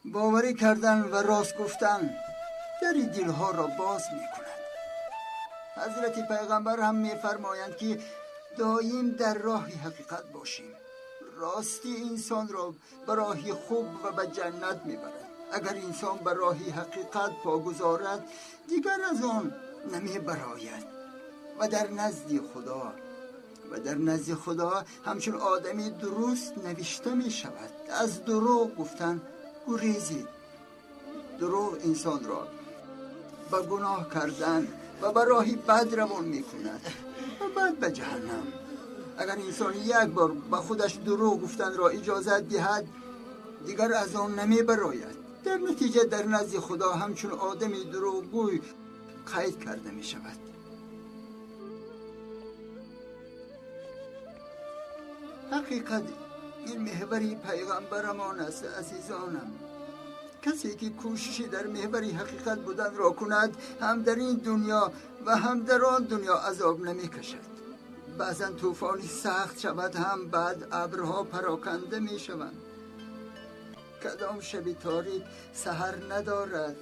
باوری کردن و راست گفتن در دلها را باز می کند. حضرت پیغمبر هم می فرمایند که دائم در راه حقیقت باشیم. راستی انسان را به راه خوب و به جنت می برد. اگر انسان به راه حقیقت پا گذارد دیگر از آن نمی براید و در نزد خدا همچون آدمی درست نوشته می شود. از دروغ گفتن گریزید. دروغ انسان را به گناه کردن و به راهی بد روان می کند و بعد به جهنم. اگر انسان یک بار به خودش دروغ گفتن را اجازت دهد دیگر از آن نمی براید. در نتیجه در نزد خدا همچون آدمی دروغگوی قید کرده می شود. حقیقت این محوری پیغمبرمان است عزیزانم. کسی که کوششی در محور حقیقت بودن را کند هم در این دنیا و هم در آن دنیا عذاب نمی کشد. بعضا طوفانی سخت شود هم بعد ابرها پراکنده می شوند. کدام شب تاریک سحر ندارد